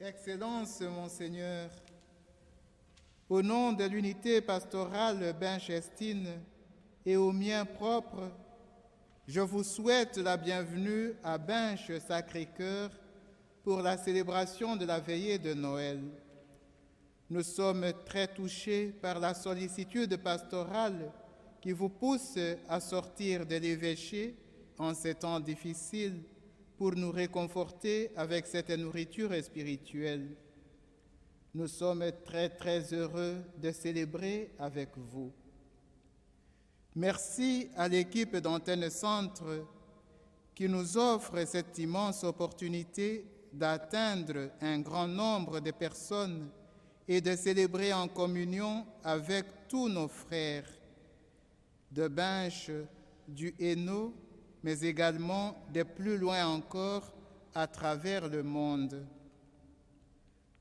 Excellences, Monseigneur, au nom de l'unité pastorale Binchestine et au mien propre, je vous souhaite la bienvenue à Binche Sacré-Cœur pour la célébration de la veillée de Noël. Nous sommes très touchés par la sollicitude pastorale qui vous pousse à sortir de l'évêché en ces temps difficiles pour nous réconforter avec cette nourriture spirituelle. Nous sommes très heureux de célébrer avec vous. Merci à l'équipe d'Antenne Centre qui nous offre cette immense opportunité d'atteindre un grand nombre de personnes et de célébrer en communion avec tous nos frères de Binche, du Hainaut, mais également de plus loin encore à travers le monde.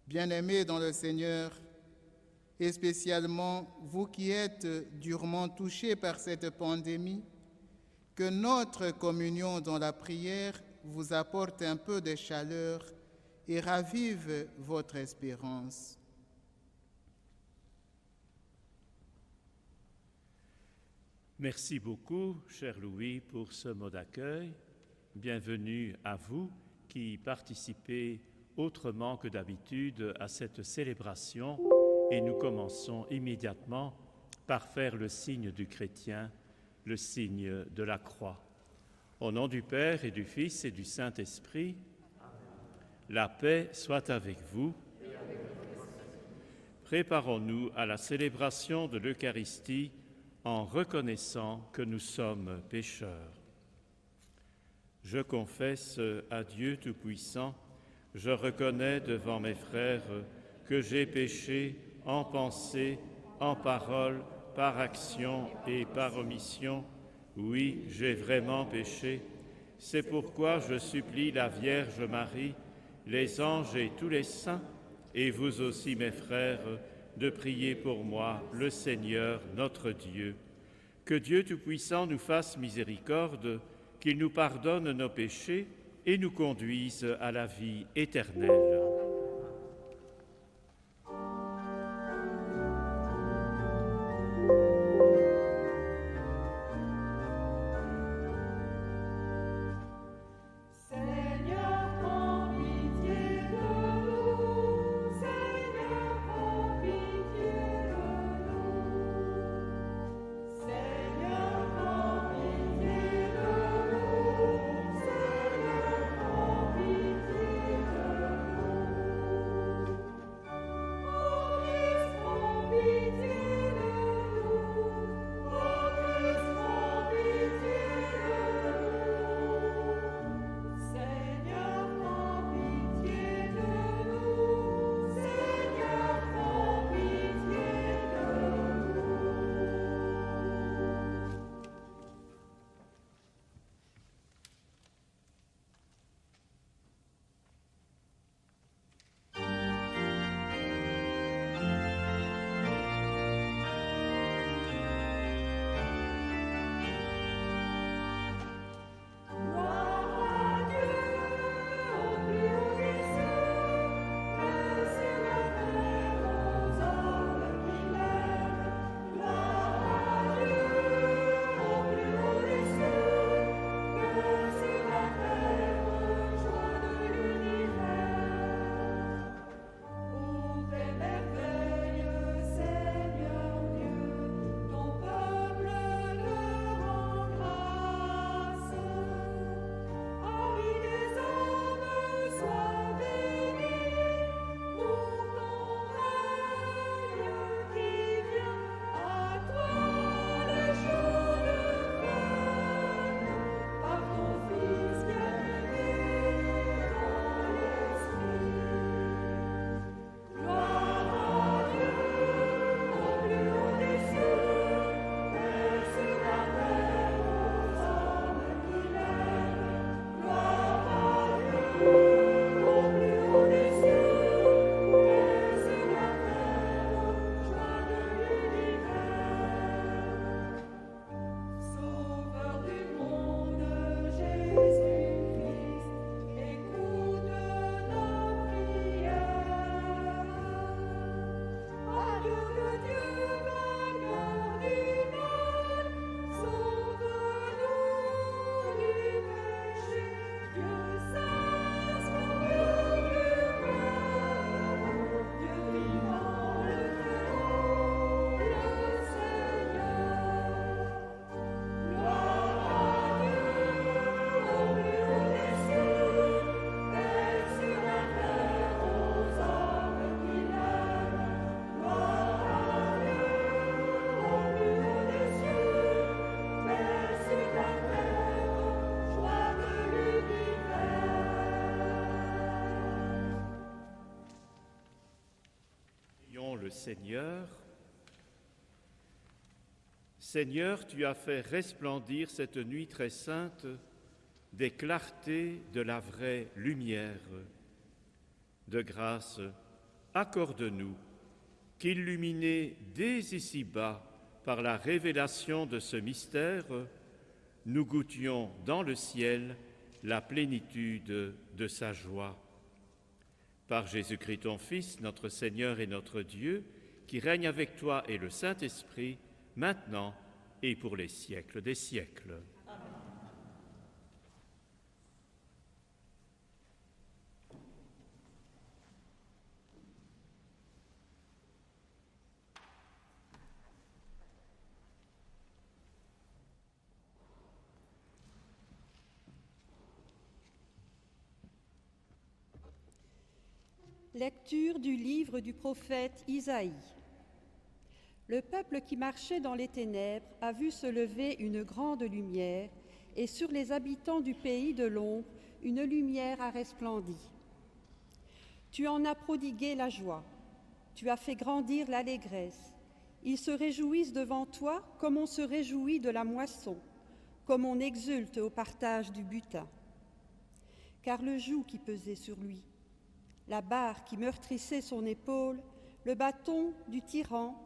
Bien-aimés dans le Seigneur, et spécialement vous qui êtes durement touchés par cette pandémie, que notre communion dans la prière vous apporte un peu de chaleur et ravive votre espérance. Merci beaucoup, cher Louis, pour ce mot d'accueil. Bienvenue à vous qui participez autrement que d'habitude à cette célébration et nous commençons immédiatement par faire le signe du chrétien, le signe de la croix. Au nom du Père et du Fils et du Saint-Esprit, la paix soit avec vous. Préparons-nous à la célébration de l'Eucharistie en reconnaissant que nous sommes pécheurs. Je confesse à Dieu Tout-Puissant, je reconnais devant mes frères que j'ai péché en pensée, en parole, par action et par omission. Oui, j'ai vraiment péché. C'est pourquoi je supplie la Vierge Marie, les anges et tous les saints, et vous aussi mes frères, de prier pour moi, le Seigneur, notre Dieu. Que Dieu Tout-Puissant nous fasse miséricorde, qu'il nous pardonne nos péchés et nous conduise à la vie éternelle. le Seigneur. Seigneur, tu as fait resplendir cette nuit très sainte des clartés de la vraie lumière. De grâce, accorde-nous qu'illuminés dès ici-bas par la révélation de ce mystère, nous goûtions dans le ciel la plénitude de sa joie. Par Jésus-Christ ton Fils, notre Seigneur et notre Dieu, qui règne avec toi et le Saint-Esprit, maintenant et pour les siècles des siècles. Amen. Lecture du livre du prophète Isaïe. Le peuple qui marchait dans les ténèbres a vu se lever une grande lumière, et sur les habitants du pays de l'ombre, une lumière a resplendi. Tu en as prodigué la joie, tu as fait grandir l'allégresse. Ils se réjouissent devant toi comme on se réjouit de la moisson, comme on exulte au partage du butin. Car le joug qui pesait sur lui, la barre qui meurtrissait son épaule, le bâton du tyran,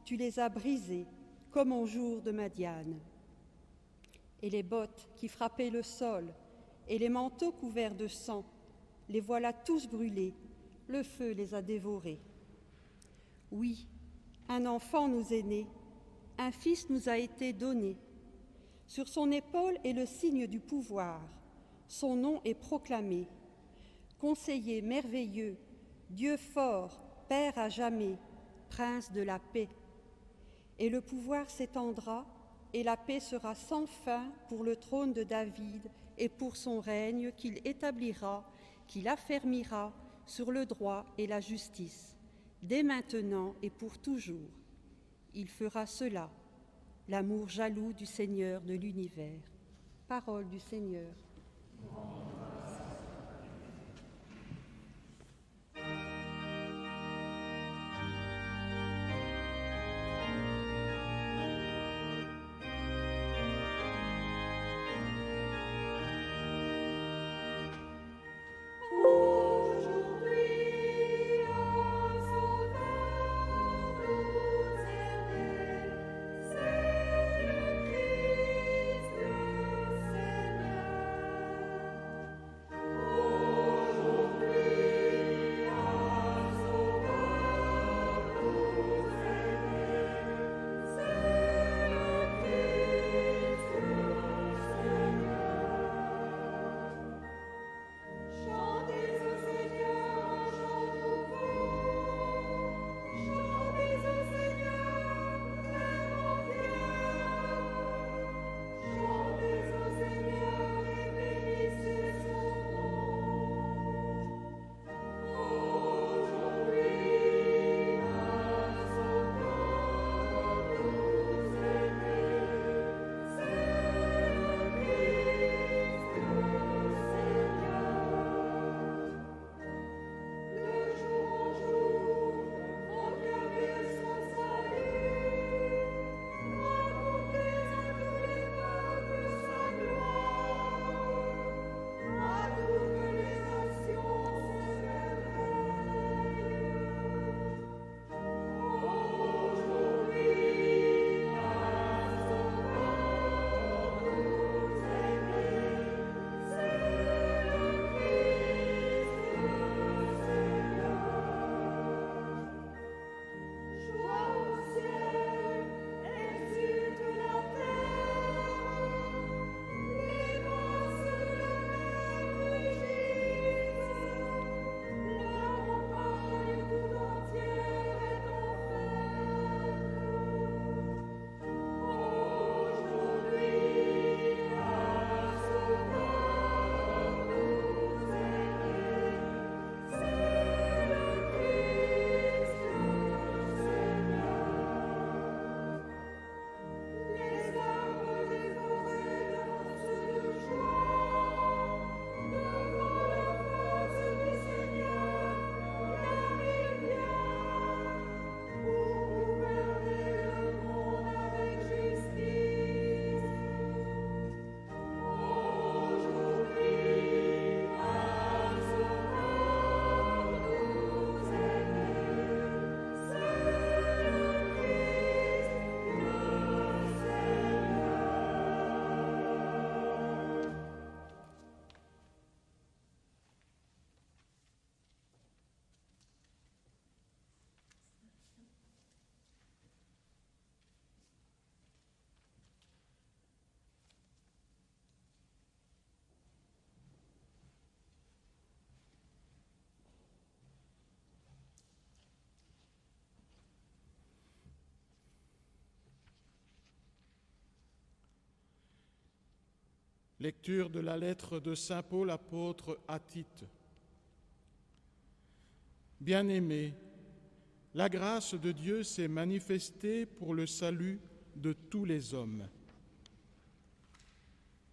tu les as brisés, comme au jour de Madiane. Et les bottes qui frappaient le sol, et les manteaux couverts de sang, les voilà tous brûlés, le feu les a dévorés. Oui, un enfant nous est né, un fils nous a été donné. Sur son épaule est le signe du pouvoir, son nom est proclamé. Conseiller merveilleux, Dieu fort, Père à jamais, Prince de la paix. Et le pouvoir s'étendra, et la paix sera sans fin pour le trône de David et pour son règne qu'il établira, qu'il affermira sur le droit et la justice, dès maintenant et pour toujours. Il fera cela, l'amour jaloux du Seigneur de l'univers. Parole du Seigneur. Lecture de la lettre de saint Paul apôtre à Tite. Bien-aimés, la grâce de Dieu s'est manifestée pour le salut de tous les hommes.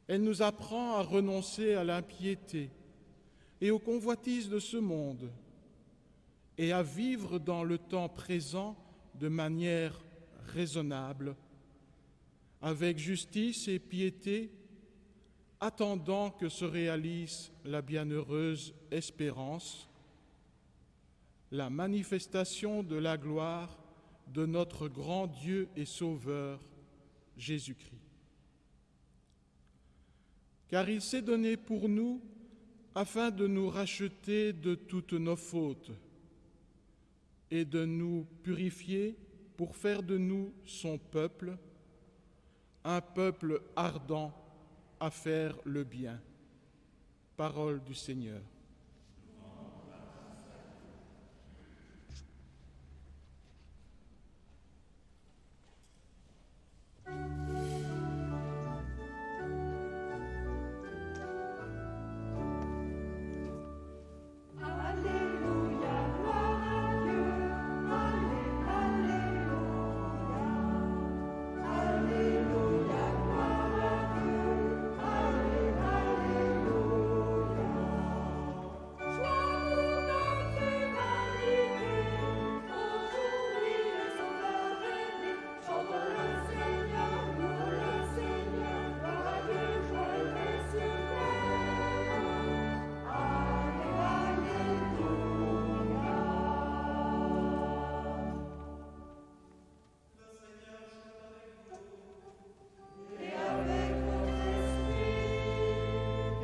Elle nous apprend à renoncer à l'impiété et aux convoitises de ce monde et à vivre dans le temps présent de manière raisonnable, avec justice et piété, attendant que se réalise la bienheureuse espérance, la manifestation de la gloire de notre grand Dieu et Sauveur, Jésus-Christ. Car il s'est donné pour nous afin de nous racheter de toutes nos fautes et de nous purifier pour faire de nous son peuple, un peuple ardent à faire le bien. Parole du Seigneur.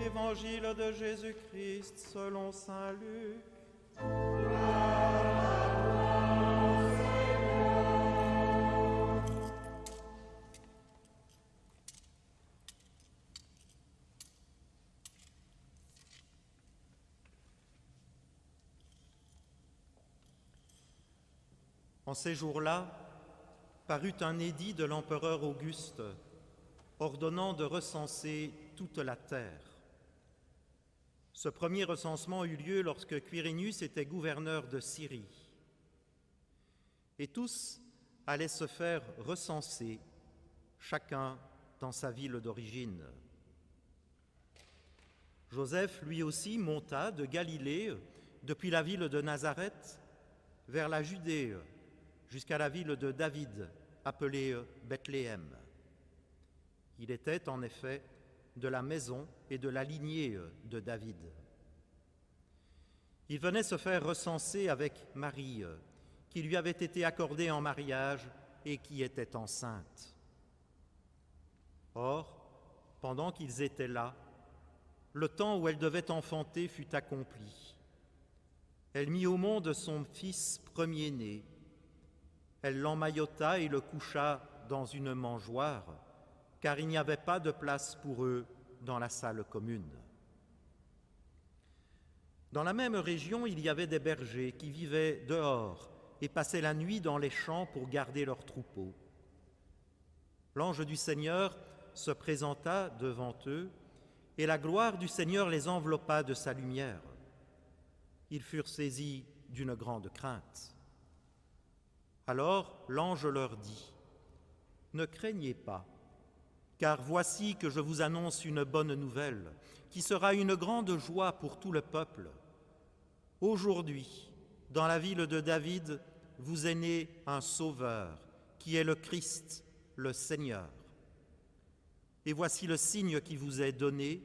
Évangile de Jésus-Christ selon saint Luc. En ces jours-là, parut un édit de l'empereur Auguste ordonnant de recenser toute la terre. Ce premier recensement eut lieu lorsque Quirinius était gouverneur de Syrie. Et tous allaient se faire recenser, chacun dans sa ville d'origine. Joseph, lui aussi, monta de Galilée, depuis la ville de Nazareth, vers la Judée, jusqu'à la ville de David, appelée Bethléem. Il était en effet de la maison et de la lignée de David. Il venait se faire recenser avec Marie, qui lui avait été accordée en mariage et qui était enceinte. Or, pendant qu'ils étaient là, le temps où elle devait enfanter fut accompli. Elle mit au monde son fils premier-né. Elle l'emmaillota et le coucha dans une mangeoire, car il n'y avait pas de place pour eux dans la salle commune. Dans la même région, il y avait des bergers qui vivaient dehors et passaient la nuit dans les champs pour garder leurs troupeaux. L'ange du Seigneur se présenta devant eux, et la gloire du Seigneur les enveloppa de sa lumière. Ils furent saisis d'une grande crainte. Alors l'ange leur dit : « Ne craignez pas, car voici que je vous annonce une bonne nouvelle, qui sera une grande joie pour tout le peuple. Aujourd'hui, dans la ville de David, vous est né un Sauveur, qui est le Christ, le Seigneur. Et voici le signe qui vous est donné.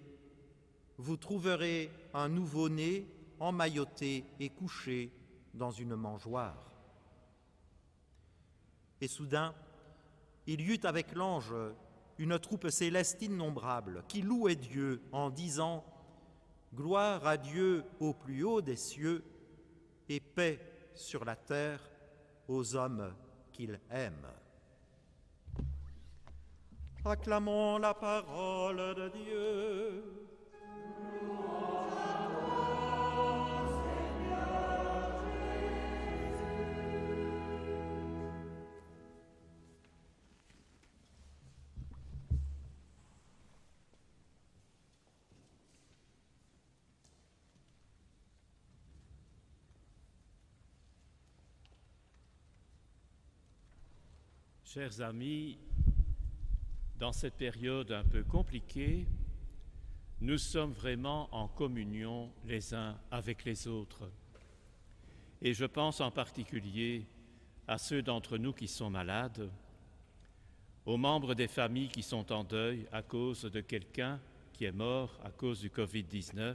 Vous trouverez un nouveau-né emmailloté et couché dans une mangeoire. » Et soudain, il y eut avec l'ange une troupe céleste innombrable qui louait Dieu en disant : « Gloire à Dieu au plus haut des cieux et paix sur la terre aux hommes qu'il aime. » Acclamons la parole de Dieu. Chers amis, dans cette période un peu compliquée, nous sommes vraiment en communion les uns avec les autres. Et je pense en particulier à ceux d'entre nous qui sont malades, aux membres des familles qui sont en deuil à cause de quelqu'un qui est mort à cause du Covid-19.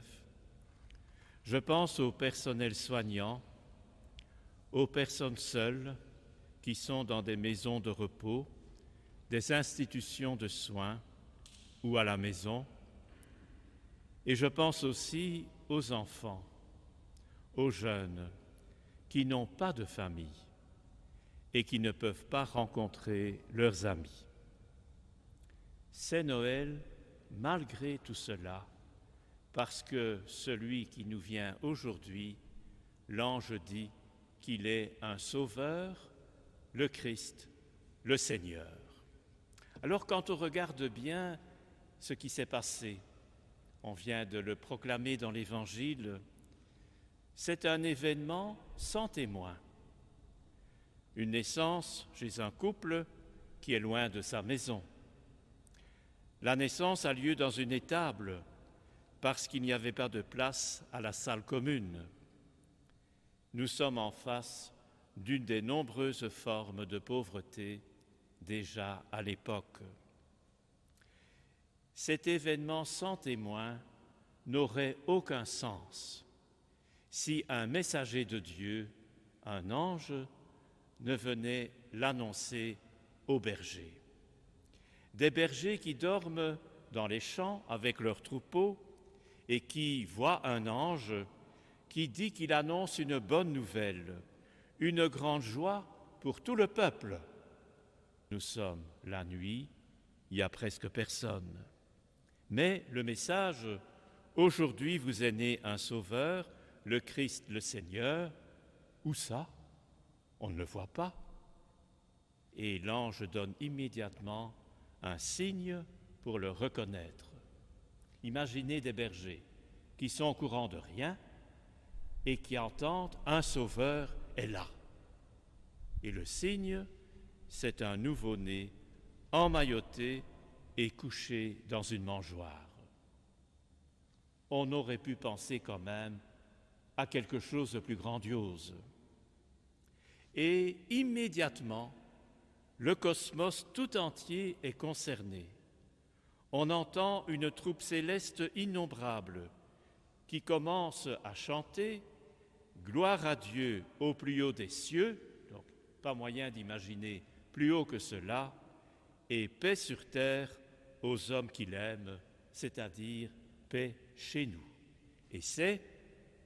Je pense au personnel soignant, aux personnes seules qui sont dans des maisons de repos, des institutions de soins ou à la maison. Et je pense aussi aux enfants, aux jeunes qui n'ont pas de famille et qui ne peuvent pas rencontrer leurs amis. C'est Noël malgré tout cela, parce que celui qui nous vient aujourd'hui, l'ange dit qu'il est un sauveur, le Christ, le Seigneur. Alors quand on regarde bien ce qui s'est passé, on vient de le proclamer dans l'Évangile, c'est un événement sans témoin. Une naissance chez un couple qui est loin de sa maison. La naissance a lieu dans une étable parce qu'il n'y avait pas de place à la salle commune. Nous sommes en face d'une des nombreuses formes de pauvreté déjà à l'époque. Cet événement sans témoin n'aurait aucun sens si un messager de Dieu, un ange, ne venait l'annoncer aux bergers. Des bergers qui dorment dans les champs avec leurs troupeaux et qui voient un ange qui dit qu'il annonce une bonne nouvelle, une grande joie pour tout le peuple. Nous sommes la nuit, il n'y a presque personne. Mais le message, aujourd'hui vous est né un sauveur, le Christ, le Seigneur, où ça? On ne le voit pas. Et l'ange donne immédiatement un signe pour le reconnaître. Imaginez des bergers qui sont au courant de rien et qui entendent un sauveur est là. Et le signe, c'est un nouveau-né emmailloté et couché dans une mangeoire. On aurait pu penser quand même à quelque chose de plus grandiose. Et immédiatement, le cosmos tout entier est concerné. On entend une troupe céleste innombrable qui commence à chanter « Gloire à Dieu au plus haut des cieux », donc pas moyen d'imaginer plus haut que cela, et paix sur terre aux hommes qu'il aime, c'est-à-dire paix chez nous. Et c'est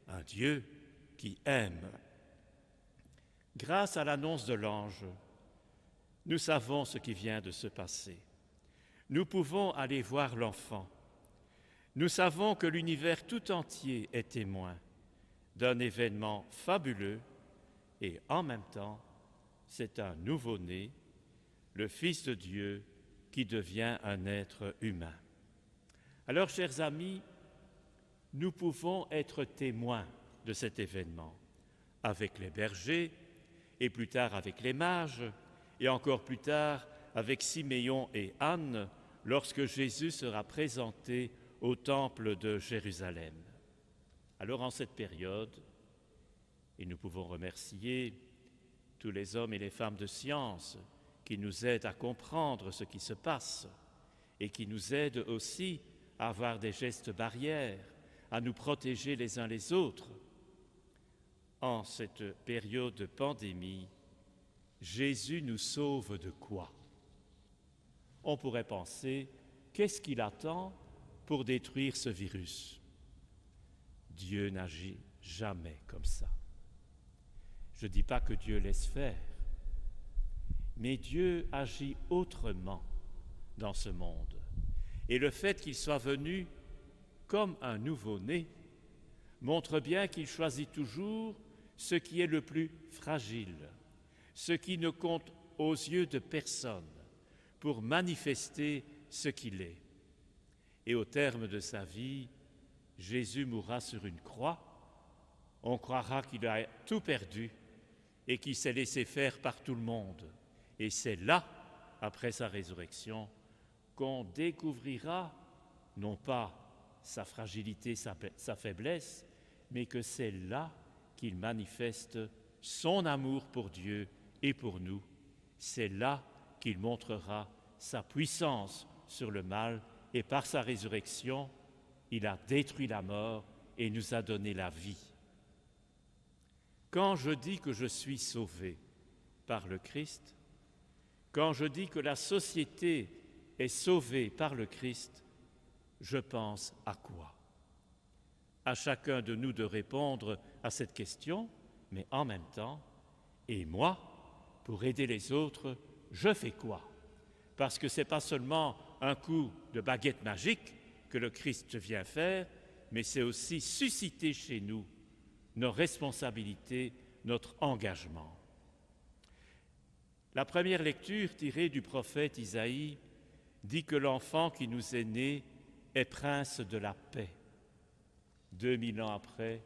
un Dieu qui aime. Grâce à l'annonce de l'ange, nous savons ce qui vient de se passer. Nous pouvons aller voir l'enfant. Nous savons que l'univers tout entier est témoin d'un événement fabuleux et en même temps, c'est un nouveau-né, le Fils de Dieu qui devient un être humain. Alors, chers amis, nous pouvons être témoins de cet événement avec les bergers et plus tard avec les mages et encore plus tard avec Siméon et Anne lorsque Jésus sera présenté au temple de Jérusalem. Alors en cette période, et nous pouvons remercier tous les hommes et les femmes de science qui nous aident à comprendre ce qui se passe et qui nous aident aussi à avoir des gestes barrières, à nous protéger les uns les autres. En cette période de pandémie, Jésus nous sauve de quoi? On pourrait penser, qu'est-ce qu'il attend pour détruire ce virus? Dieu n'agit jamais comme ça. Je ne dis pas que Dieu laisse faire, mais Dieu agit autrement dans ce monde. Et le fait qu'il soit venu comme un nouveau-né montre bien qu'il choisit toujours ce qui est le plus fragile, ce qui ne compte aux yeux de personne, pour manifester ce qu'il est. Et au terme de sa vie, Jésus mourra sur une croix. On croira qu'il a tout perdu et qu'il s'est laissé faire par tout le monde. Et c'est là après sa résurrection, qu'on découvrira non pas sa fragilité, sa faiblesse, mais que c'est là qu'il manifeste son amour pour Dieu et pour nous. C'est là qu'il montrera sa puissance sur le mal, et par sa résurrection, il a détruit la mort et nous a donné la vie. Quand je dis que je suis sauvé par le Christ, quand je dis que la société est sauvée par le Christ, je pense à quoi? À chacun de nous de répondre à cette question, mais en même temps, et moi, pour aider les autres, je fais quoi? Parce que ce n'est pas seulement un coup de baguette magique que le Christ vient faire, mais c'est aussi susciter chez nous nos responsabilités, notre engagement. La première lecture tirée du prophète Isaïe dit que l'enfant qui nous est né est prince de la paix. 2000 ans après,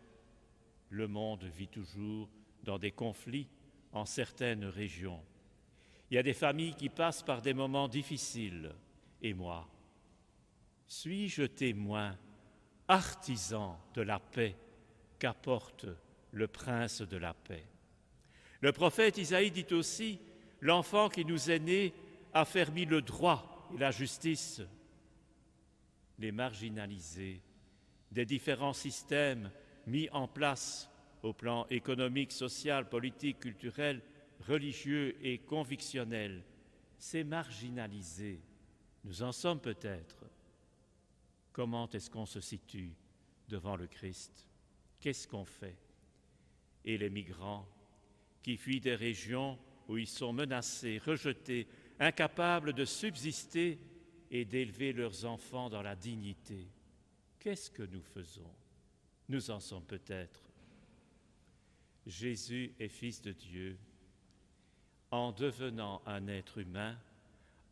le monde vit toujours dans des conflits en certaines régions. Il y a des familles qui passent par des moments difficiles. Et moi, suis-je témoin, artisan de la paix qu'apporte le prince de la paix? Le prophète Isaïe dit aussi: l'enfant qui nous est né a fermi le droit et la justice. Les marginalisés des différents systèmes mis en place au plan économique, social, politique, culturel, religieux et convictionnel, ces marginalisés, nous en sommes peut-être. Comment est-ce qu'on se situe devant le Christ? Qu'est-ce qu'on fait? Et les migrants qui fuient des régions où ils sont menacés, rejetés, incapables de subsister et d'élever leurs enfants dans la dignité, qu'est-ce que nous faisons? Nous en sommes peut-être. Jésus est Fils de Dieu. En devenant un être humain,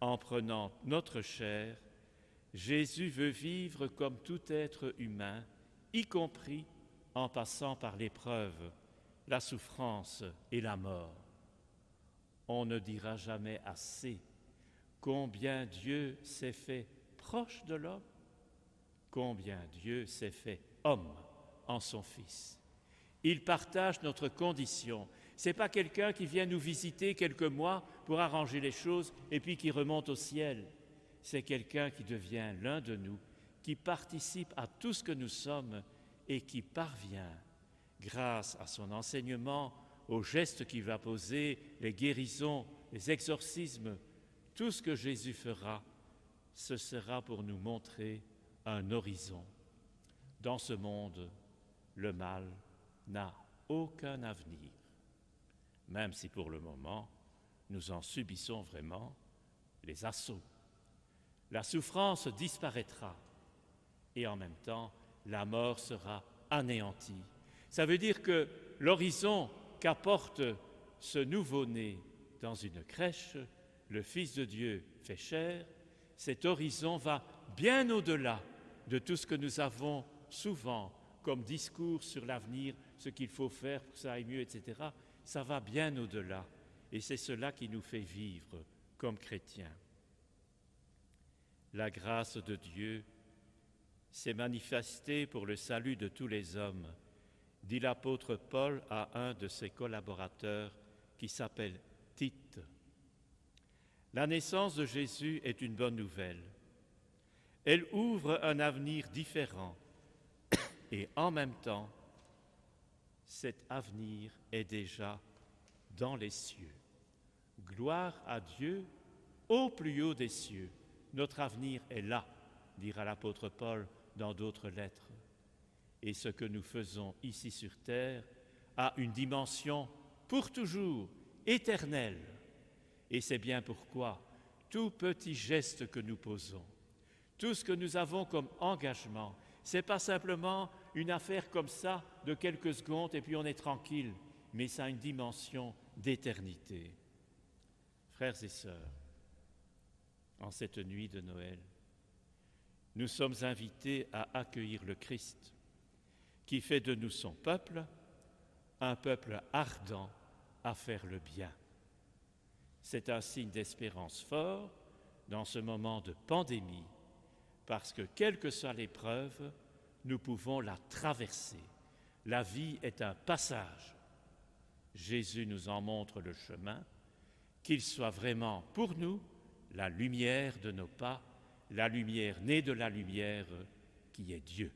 en prenant notre chair, Jésus veut vivre comme tout être humain, y compris en passant par l'épreuve, la souffrance et la mort. On ne dira jamais assez combien Dieu s'est fait proche de l'homme, combien Dieu s'est fait homme en son Fils. Il partage notre condition. Ce n'est pas quelqu'un qui vient nous visiter quelques mois pour arranger les choses et puis qui remonte au ciel. C'est quelqu'un qui devient l'un de nous, qui participe à tout ce que nous sommes et qui parvient, grâce à son enseignement, aux gestes qu'il va poser, les guérisons, les exorcismes, tout ce que Jésus fera, ce sera pour nous montrer un horizon. Dans ce monde, le mal n'a aucun avenir, même si pour le moment, nous en subissons vraiment les assauts. La souffrance disparaîtra et en même temps, la mort sera anéantie. Ça veut dire que l'horizon qu'apporte ce nouveau-né dans une crèche, le Fils de Dieu fait chair, cet horizon va bien au-delà de tout ce que nous avons souvent comme discours sur l'avenir, ce qu'il faut faire pour que ça aille mieux, etc. Ça va bien au-delà. Et c'est cela qui nous fait vivre comme chrétiens. La grâce de Dieu s'est manifestée pour le salut de tous les hommes, dit l'apôtre Paul à un de ses collaborateurs qui s'appelle Tite. La naissance de Jésus est une bonne nouvelle. Elle ouvre un avenir différent et en même temps, cet avenir est déjà dans les cieux. Gloire à Dieu au plus haut des cieux. Notre avenir est là, dira l'apôtre Paul dans d'autres lettres. Et ce que nous faisons ici sur terre a une dimension pour toujours, éternelle. Et c'est bien pourquoi tout petit geste que nous posons, tout ce que nous avons comme engagement, ce n'est pas simplement une affaire comme ça de quelques secondes et puis on est tranquille, mais ça a une dimension d'éternité. Frères et sœurs, en cette nuit de Noël, nous sommes invités à accueillir le Christ, qui fait de nous son peuple, un peuple ardent à faire le bien. C'est un signe d'espérance fort dans ce moment de pandémie, parce que quelle que soit l'épreuve, nous pouvons la traverser. La vie est un passage. Jésus nous en montre le chemin, qu'il soit vraiment pour nous la lumière de nos pas, la lumière née de la lumière qui est Dieu.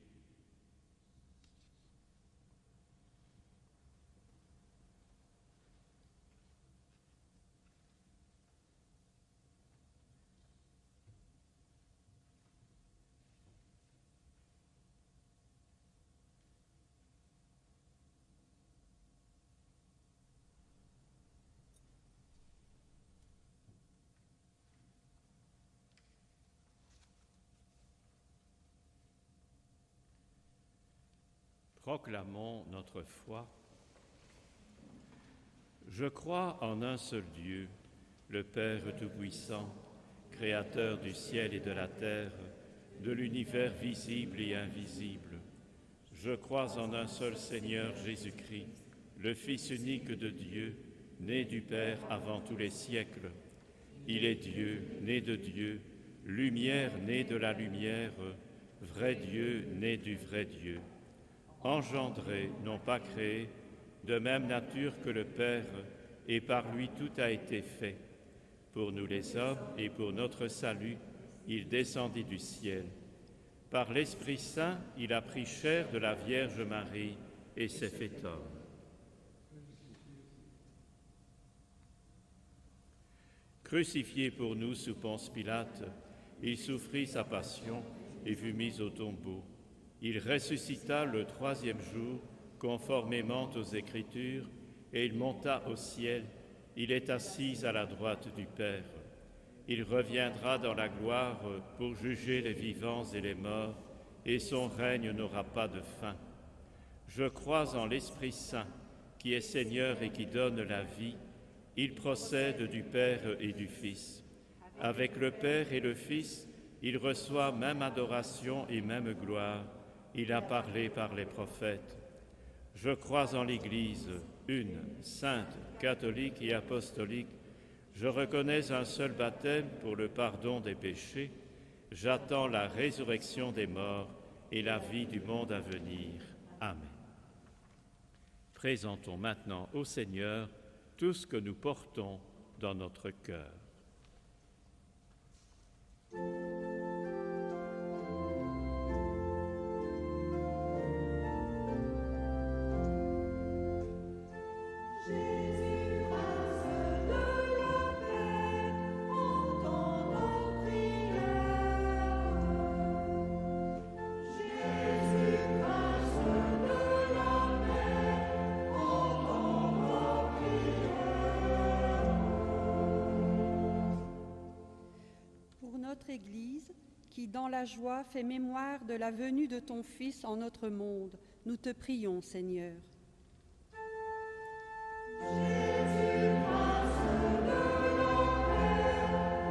Proclamons notre foi. Je crois en un seul Dieu, le Père Tout-Puissant, Créateur du ciel et de la terre, de l'univers visible et invisible. Je crois en un seul Seigneur Jésus-Christ, le Fils unique de Dieu, né du Père avant tous les siècles. Il est Dieu, né de Dieu, lumière née de la lumière, vrai Dieu, né du vrai Dieu. Engendré, non pas créé, de même nature que le Père, et par lui tout a été fait. Pour nous les hommes et pour notre salut, il descendit du ciel. Par l'Esprit Saint, il a pris chair de la Vierge Marie et s'est fait homme. Crucifié pour nous sous Ponce Pilate, il souffrit sa passion et fut mis au tombeau. Il ressuscita le troisième jour, conformément aux Écritures, et il monta au ciel. Il est assis à la droite du Père. Il reviendra dans la gloire pour juger les vivants et les morts, et son règne n'aura pas de fin. Je crois en l'Esprit Saint, qui est Seigneur et qui donne la vie. Il procède du Père et du Fils. Avec le Père et le Fils, il reçoit même adoration et même gloire. Il a parlé par les prophètes. Je crois en l'Église, une, sainte, catholique et apostolique. Je reconnais un seul baptême pour le pardon des péchés. J'attends la résurrection des morts et la vie du monde à venir. Amen. Présentons maintenant au Seigneur tout ce que nous portons dans notre cœur. Église, qui dans la joie fait mémoire de la venue de ton Fils en notre monde, nous te prions, Seigneur. Jésus, grâce de l'enfer,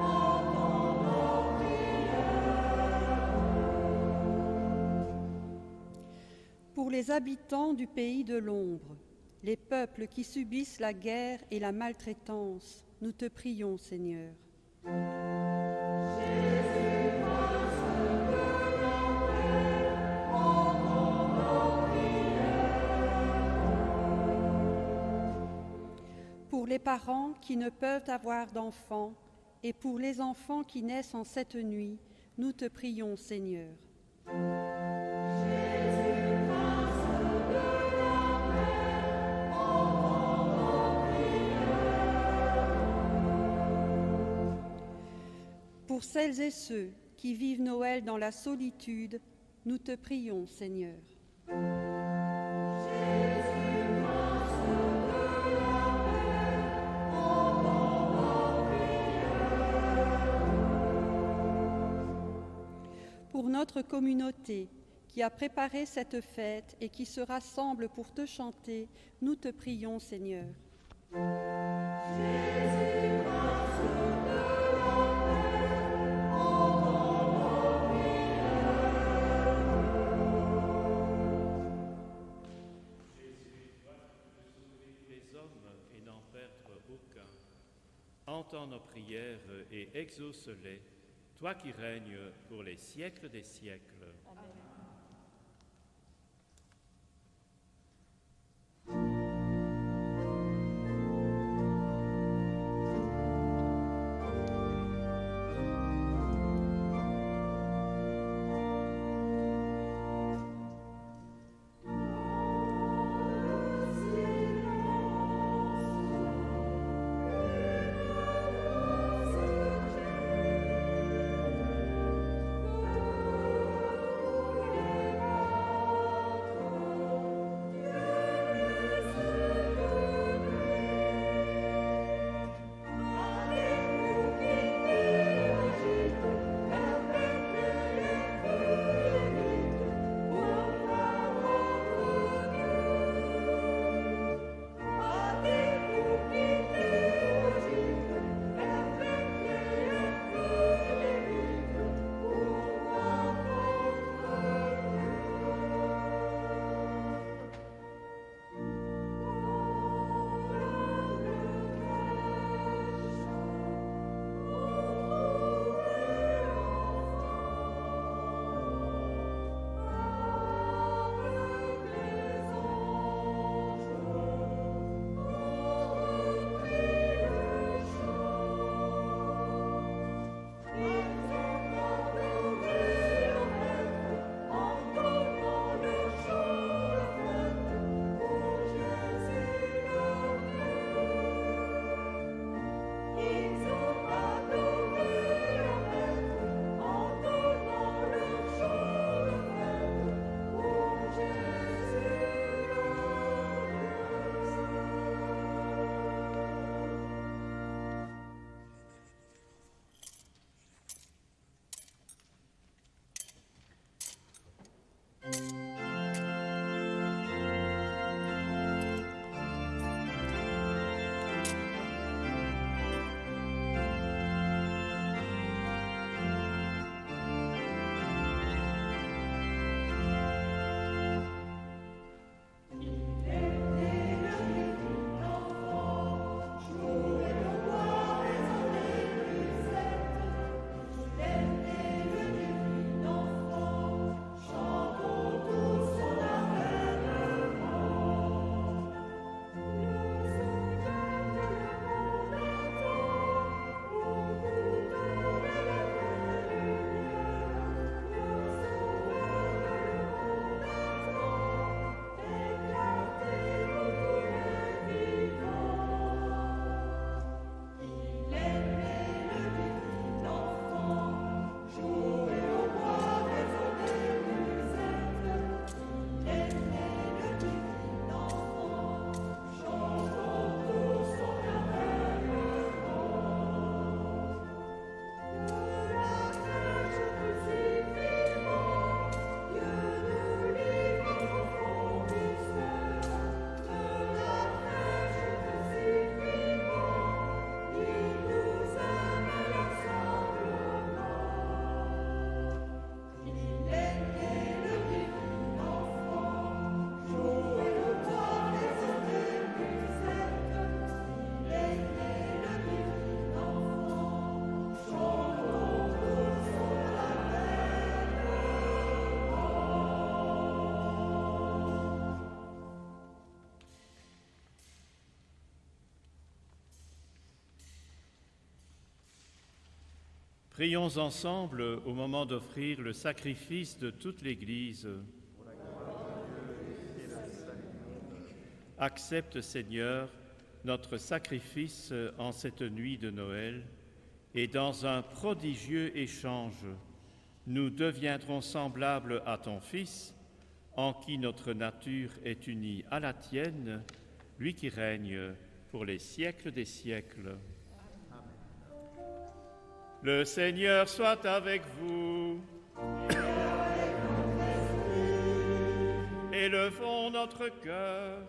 entends nos prières. Pour les habitants du pays de l'ombre, les peuples qui subissent la guerre et la maltraitance, nous te prions, Seigneur. Pour les parents qui ne peuvent avoir d'enfants et pour les enfants qui naissent en cette nuit, nous te prions, Seigneur. Jésus, grâce de l'enfer, entends nos prières. Pour celles et ceux qui vivent Noël dans la solitude, nous te prions, Seigneur. Pour notre communauté qui a préparé cette fête et qui se rassemble pour te chanter, nous te prions, Seigneur. Jésus, grâce de l'enfer, entends nos prières. Jésus, toi, de sauver les hommes et n'en perdre aucun, entends nos prières et exauce-les, toi qui règnes pour les siècles des siècles. Amen. Prions ensemble au moment d'offrir le sacrifice de toute l'Église. Accepte, Seigneur, notre sacrifice en cette nuit de Noël, et dans un prodigieux échange, nous deviendrons semblables à ton Fils, en qui notre nature est unie à la tienne, lui qui règne pour les siècles des siècles. Le Seigneur soit avec vous. Élevons notre cœur.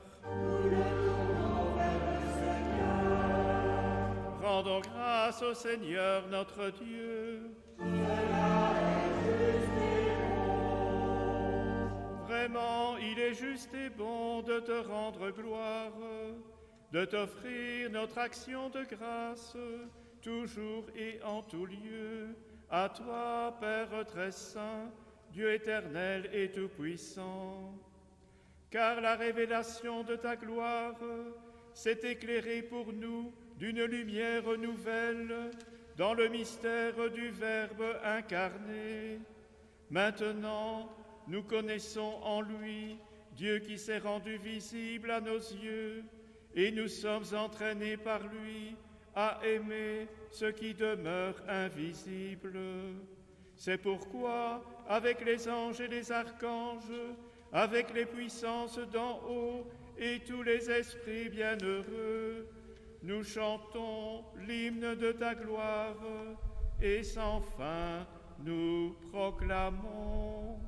Rendons grâce au Seigneur notre Dieu. Vraiment, il est juste et bon de te rendre gloire, de t'offrir notre action de grâce, toujours et en tout lieu, à toi, Père très saint, Dieu éternel et tout-puissant. Car la révélation de ta gloire s'est éclairée pour nous d'une lumière nouvelle dans le mystère du Verbe incarné. Maintenant, nous connaissons en lui Dieu qui s'est rendu visible à nos yeux, et nous sommes entraînés par lui à aimer ce qui demeure invisible. C'est pourquoi, avec les anges et les archanges, avec les puissances d'en haut et tous les esprits bienheureux, nous chantons l'hymne de ta gloire et sans fin nous proclamons.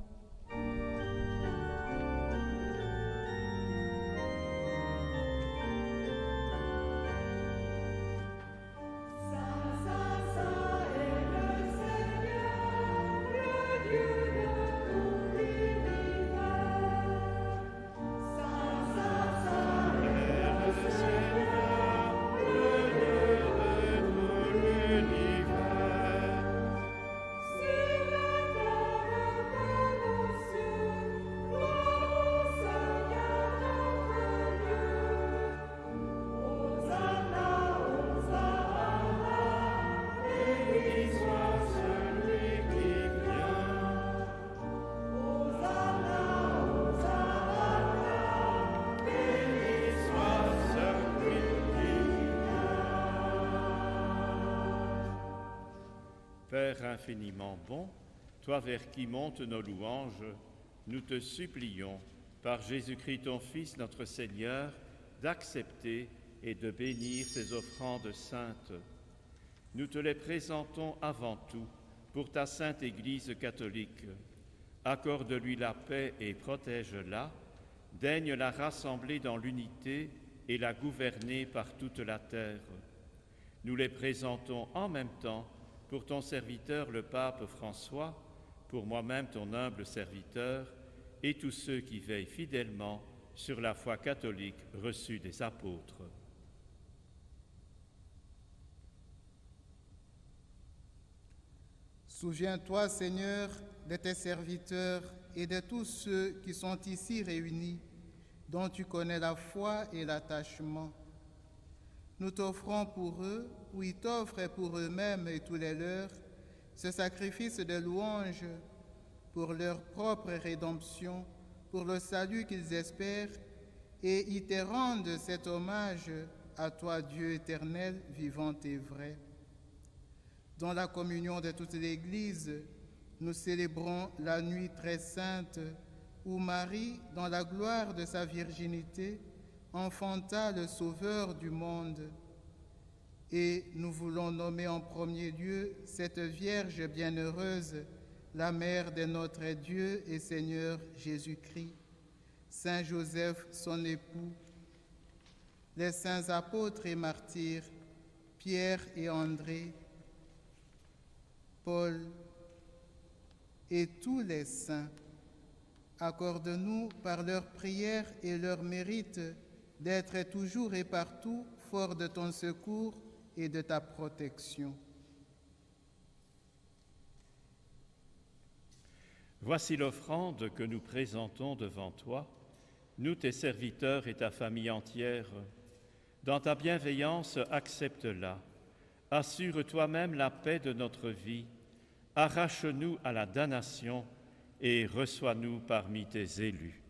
Père infiniment bon, toi vers qui montent nos louanges, nous te supplions, par Jésus-Christ ton Fils, notre Seigneur, d'accepter et de bénir ces offrandes saintes. Nous te les présentons avant tout pour ta sainte Église catholique. Accorde-lui la paix et protège-la, daigne la rassembler dans l'unité et la gouverner par toute la terre. Nous les présentons en même temps pour ton serviteur le pape François, pour moi-même ton humble serviteur, et tous ceux qui veillent fidèlement sur la foi catholique reçue des apôtres. Souviens-toi, Seigneur, de tes serviteurs et de tous ceux qui sont ici réunis, dont tu connais la foi et l'attachement. Nous t'offrons pour eux, ou ils t'offrent pour eux-mêmes et tous les leurs, ce sacrifice de louange pour leur propre rédemption, pour le salut qu'ils espèrent, et ils te rendent cet hommage à toi, Dieu éternel, vivant et vrai. Dans la communion de toute l'Église, nous célébrons la nuit très sainte où Marie, dans la gloire de sa virginité, enfanta le Sauveur du monde. Et nous voulons nommer en premier lieu cette Vierge bienheureuse, la mère de notre Dieu et Seigneur Jésus-Christ, Saint Joseph, son époux, les saints apôtres et martyrs, Pierre et André, Paul et tous les saints. Accorde-nous par leurs prières et leurs mérites d'être toujours et partout forts de ton secours et de ta protection. Voici l'offrande que nous présentons devant toi, nous tes serviteurs et ta famille entière. Dans ta bienveillance, accepte-la. Assure toi-même la paix de notre vie. Arrache-nous à la damnation et reçois-nous parmi tes élus.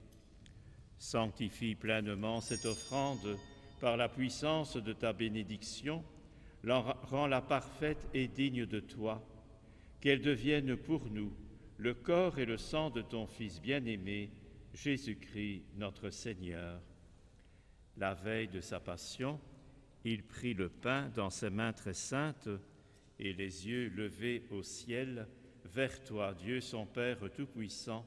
Sanctifie pleinement cette offrande par la puissance de ta bénédiction, rends-la parfaite et digne de toi, qu'elle devienne pour nous le corps et le sang de ton Fils bien-aimé, Jésus-Christ notre Seigneur. La veille de sa passion, il prit le pain dans ses mains très saintes et les yeux levés au ciel, vers toi, Dieu son Père Tout-Puissant.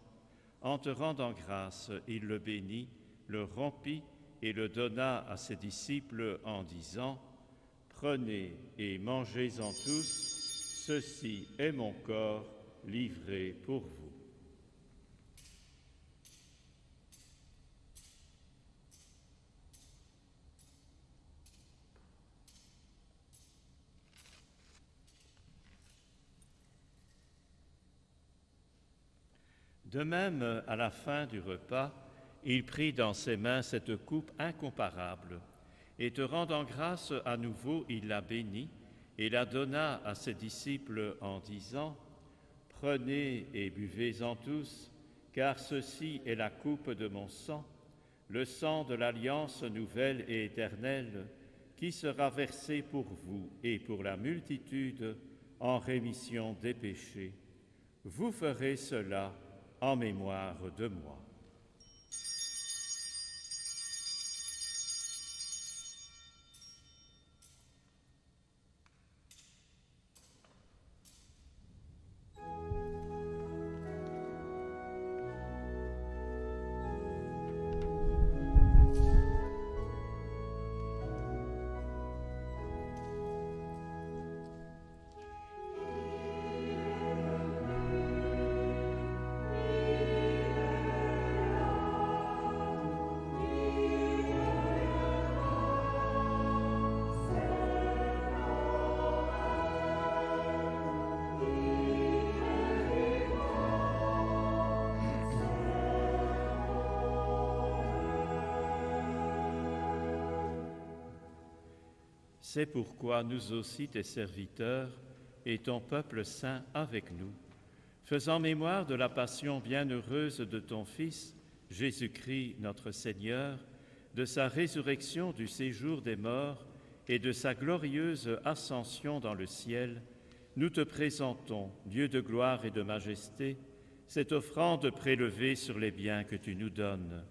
En te rendant grâce, il le bénit, le rompit et le donna à ses disciples en disant : Prenez et mangez-en tous, ceci est mon corps livré pour vous. De même, à la fin du repas, il prit dans ses mains cette coupe incomparable, et te rendant grâce à nouveau, il la bénit et la donna à ses disciples en disant : « Prenez et buvez-en tous, car ceci est la coupe de mon sang, le sang de l'alliance nouvelle et éternelle, qui sera versé pour vous et pour la multitude en rémission des péchés. Vous ferez cela en mémoire de moi. » C'est pourquoi nous aussi, tes serviteurs, et ton peuple saint avec nous, faisant mémoire de la passion bienheureuse de ton Fils, Jésus-Christ notre Seigneur, de sa résurrection du séjour des morts et de sa glorieuse ascension dans le ciel, nous te présentons, Dieu de gloire et de majesté, cette offrande prélevée sur les biens que tu nous donnes,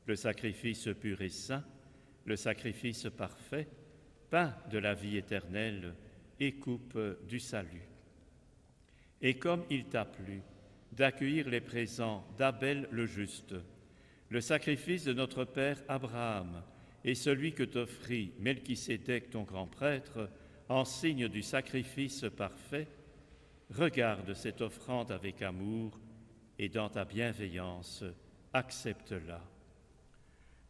le sacrifice pur et saint, le sacrifice parfait, pain de la vie éternelle et coupe du salut. Et comme il t'a plu d'accueillir les présents d'Abel le juste, le sacrifice de notre père Abraham et celui que t'offrit Melchisédek ton grand prêtre en signe du sacrifice parfait, regarde cette offrande avec amour et dans ta bienveillance, accepte-la.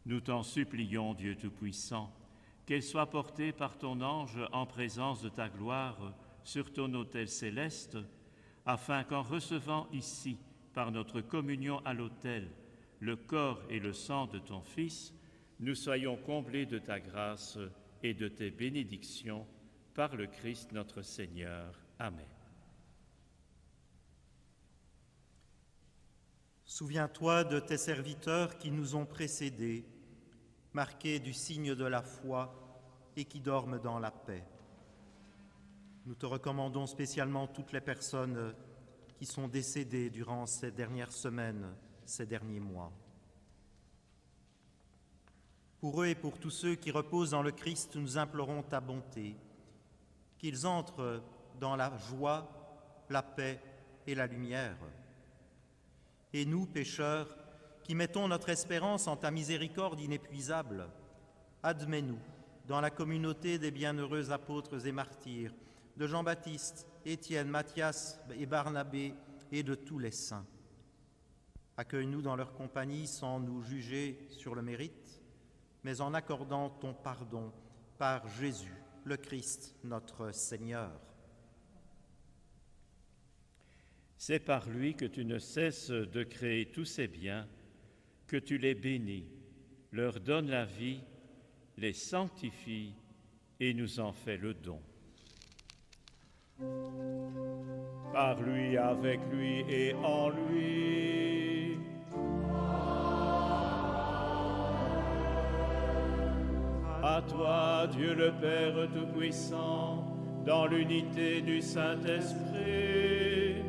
Nous t'en supplions, Dieu Tout-Puissant, qu'elle soit portée par ton ange en présence de ta gloire sur ton autel céleste, afin qu'en recevant ici, par notre communion à l'autel, le corps et le sang de ton Fils, nous soyons comblés de ta grâce et de tes bénédictions, par le Christ notre Seigneur. Amen. Souviens-toi de tes serviteurs qui nous ont précédés, marqués du signe de la foi et qui dorment dans la paix. Nous te recommandons spécialement toutes les personnes qui sont décédées durant ces dernières semaines, ces derniers mois. Pour eux et pour tous ceux qui reposent dans le Christ, nous implorons ta bonté, qu'ils entrent dans la joie, la paix et la lumière. Et nous, pécheurs, qui mettons notre espérance en ta miséricorde inépuisable, admets-nous dans la communauté des bienheureux apôtres et martyrs, de Jean-Baptiste, Étienne, Matthias et Barnabé et de tous les saints. Accueille-nous dans leur compagnie sans nous juger sur le mérite, mais en accordant ton pardon par Jésus, le Christ, notre Seigneur. C'est par lui que tu ne cesses de créer tous ces biens, que tu les bénis, leur donnes la vie, les sanctifies et nous en fais le don. Par lui, avec lui et en lui. À toi, Dieu le Père Tout-Puissant, dans l'unité du Saint-Esprit.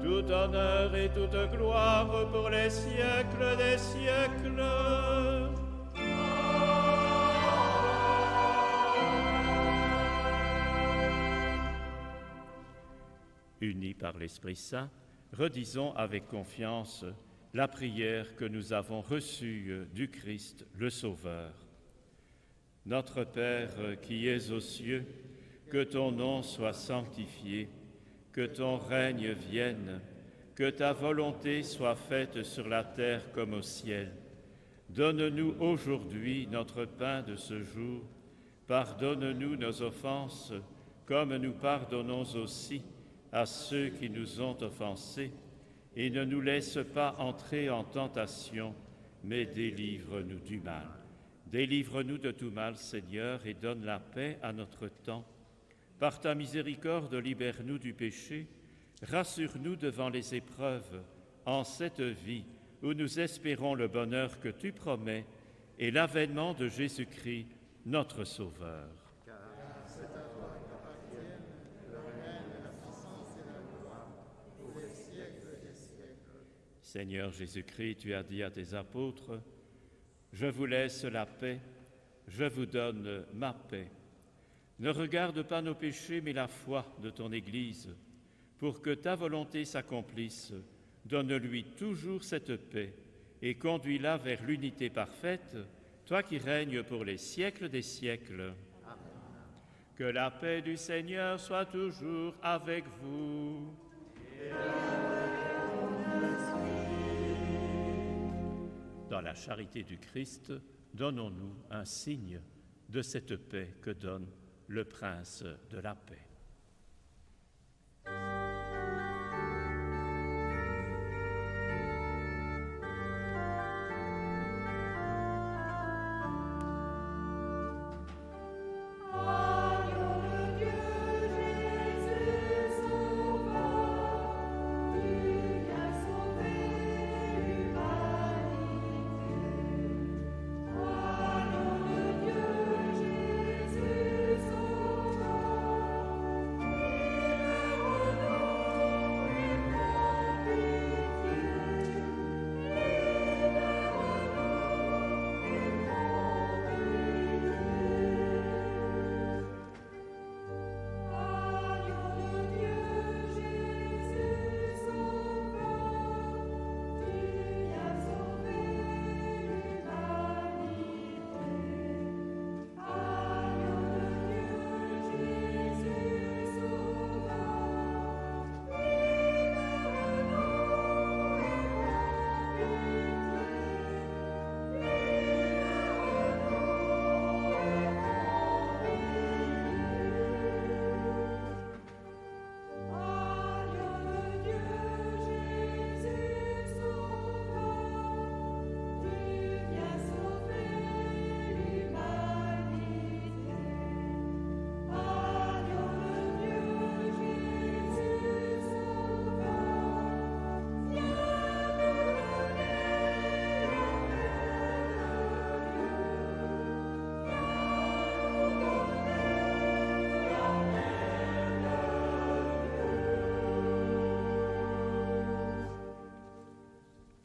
Tout honneur et toute gloire pour les siècles des siècles. Unis par l'Esprit Saint, redisons avec confiance la prière que nous avons reçue du Christ le Sauveur. Notre Père qui es aux cieux, que ton nom soit sanctifié, que ton règne vienne, que ta volonté soit faite sur la terre comme au ciel. Donne-nous aujourd'hui notre pain de ce jour. Pardonne-nous nos offenses, comme nous pardonnons aussi à ceux qui nous ont offensés, et ne nous laisse pas entrer en tentation, mais délivre-nous du mal. Délivre-nous de tout mal, Seigneur, et donne la paix à notre temps. Par ta miséricorde, libère-nous du péché, rassure-nous devant les épreuves, en cette vie où nous espérons le bonheur que tu promets et l'avènement de Jésus-Christ, notre Sauveur. Seigneur Jésus-Christ, tu as dit à tes apôtres, « Je vous laisse la paix, je vous donne ma paix. Ne regarde pas nos péchés, mais la foi de ton Église. Pour que ta volonté s'accomplisse, donne-lui toujours cette paix et conduis-la vers l'unité parfaite, toi qui règnes pour les siècles des siècles. Amen. Que la paix du Seigneur soit toujours avec vous. Dans la charité du Christ, donnons-nous un signe de cette paix que donne le Prince de la paix.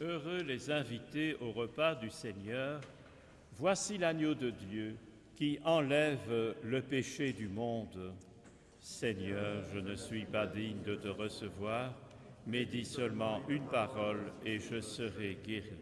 Heureux les invités au repas du Seigneur. Voici l'agneau de Dieu qui enlève le péché du monde. Seigneur, je ne suis pas digne de te recevoir, mais dis seulement une parole et je serai guéri.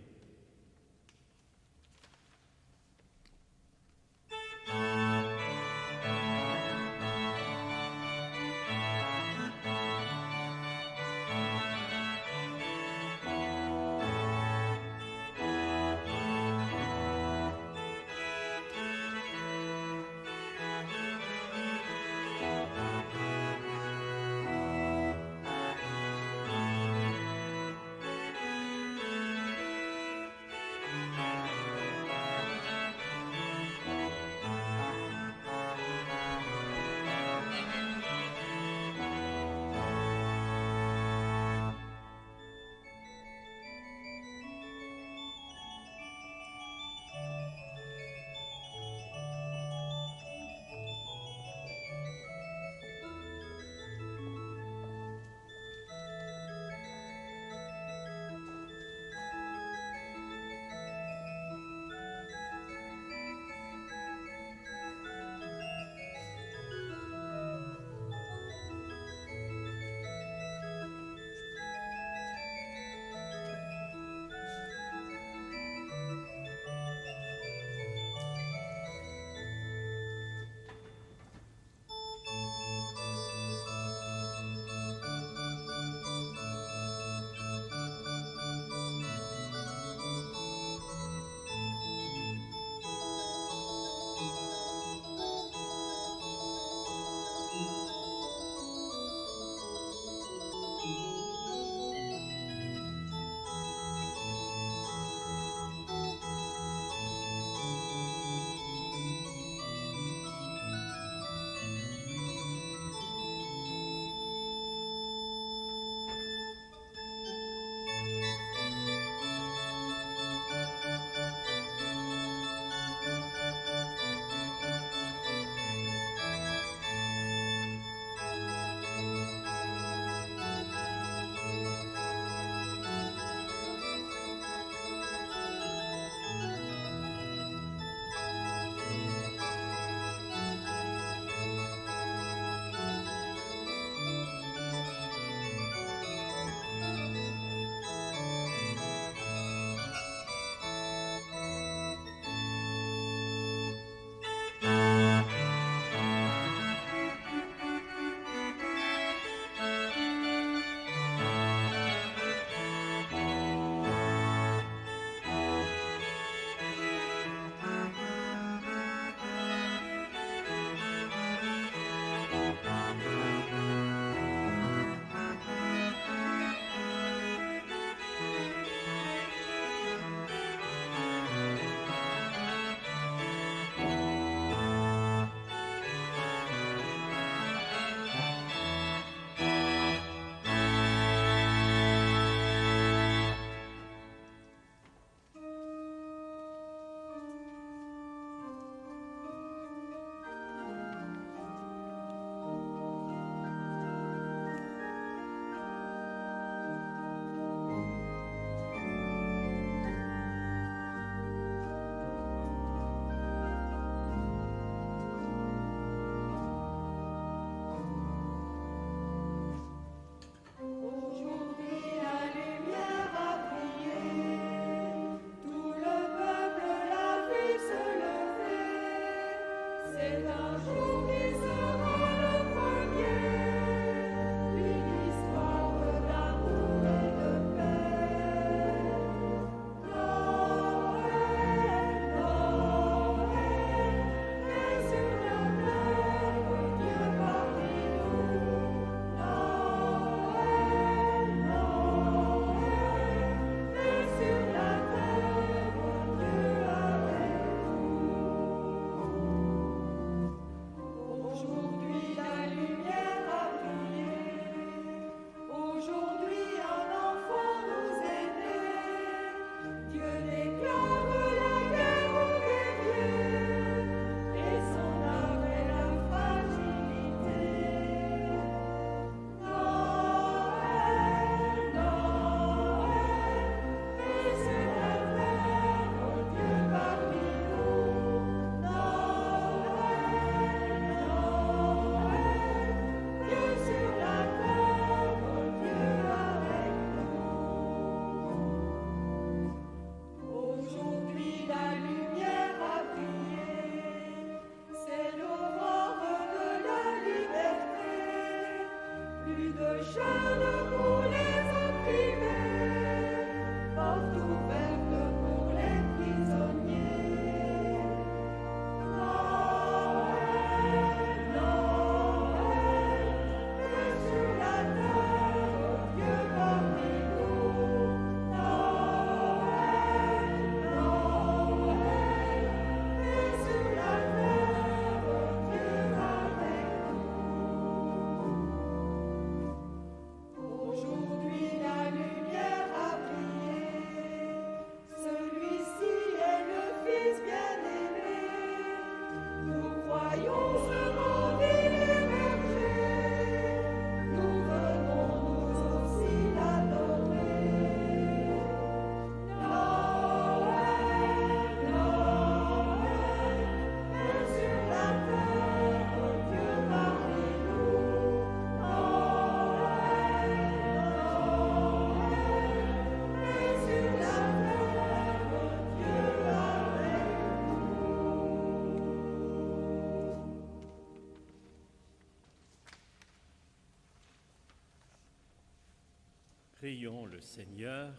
Prions le Seigneur.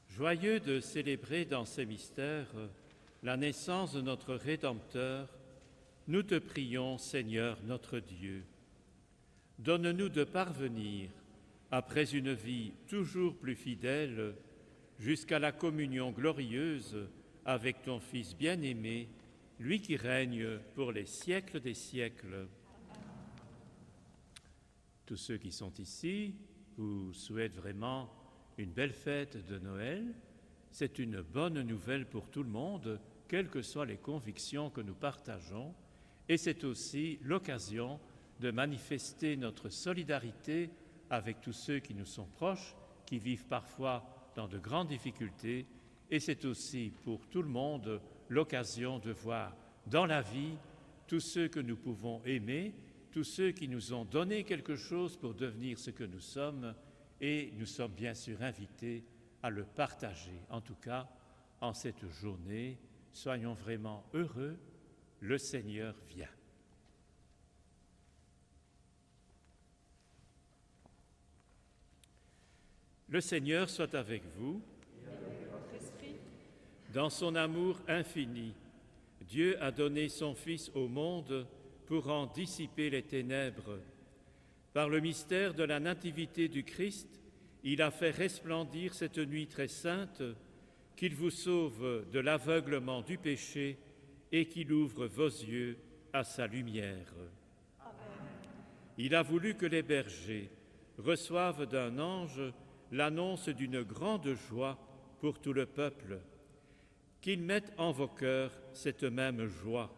Joyeux de célébrer dans ces mystères la naissance de notre Rédempteur, nous te prions, Seigneur notre Dieu. Donne-nous de parvenir, après une vie toujours plus fidèle, jusqu'à la communion glorieuse avec ton Fils bien-aimé, lui qui règne pour les siècles des siècles. Tous ceux qui sont ici vous souhaitent vraiment une belle fête de Noël. C'est une bonne nouvelle pour tout le monde, quelles que soient les convictions que nous partageons, et c'est aussi l'occasion de manifester notre solidarité avec tous ceux qui nous sont proches, qui vivent parfois dans de grandes difficultés, et c'est aussi pour tout le monde l'occasion de voir dans la vie tous ceux que nous pouvons aimer, tous ceux qui nous ont donné quelque chose pour devenir ce que nous sommes, et nous sommes bien sûr invités à le partager. En tout cas, en cette journée, soyons vraiment heureux, le Seigneur vient. Le Seigneur soit avec vous. Dans son amour infini, Dieu a donné son Fils au monde pour en dissiper les ténèbres. Par le mystère de la nativité du Christ, il a fait resplendir cette nuit très sainte, qu'il vous sauve de l'aveuglement du péché et qu'il ouvre vos yeux à sa lumière. Amen. Il a voulu que les bergers reçoivent d'un ange l'annonce d'une grande joie pour tout le peuple, qu'ils mettent en vos cœurs cette même joie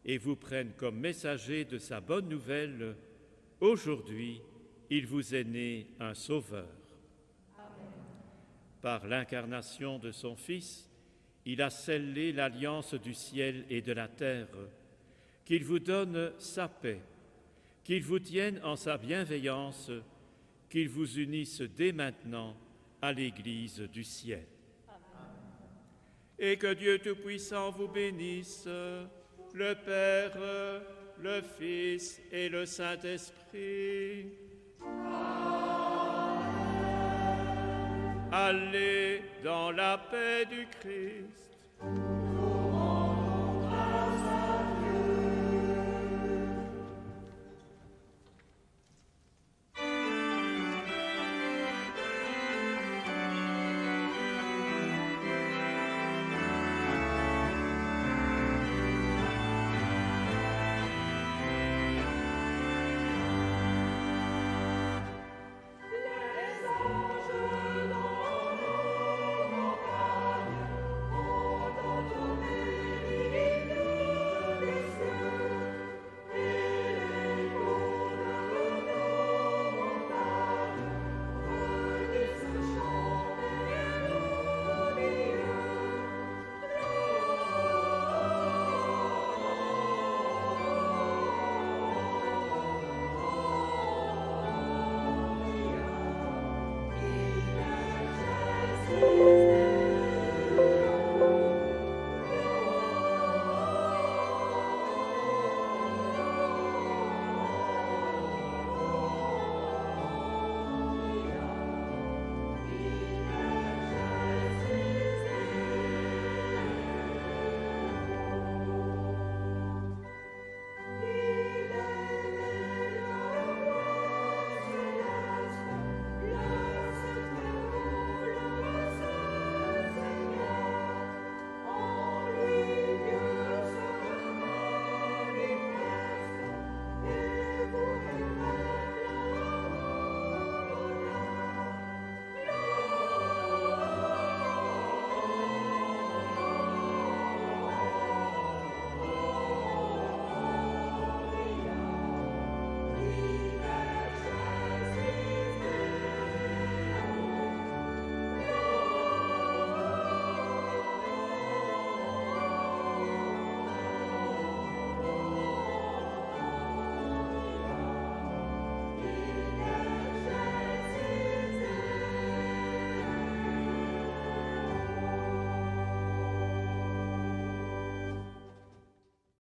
et vous prennent comme messagers de sa bonne nouvelle. Aujourd'hui, il vous est né un Sauveur. Amen. Par l'incarnation de son Fils, il a scellé l'alliance du ciel et de la terre, qu'il vous donne sa paix, qu'il vous tienne en sa bienveillance, qu'il vous unisse dès maintenant à l'Église du ciel. Amen. Et que Dieu Tout-Puissant vous bénisse, le Père, le Fils et le Saint-Esprit. Amen. Allez dans la paix du Christ.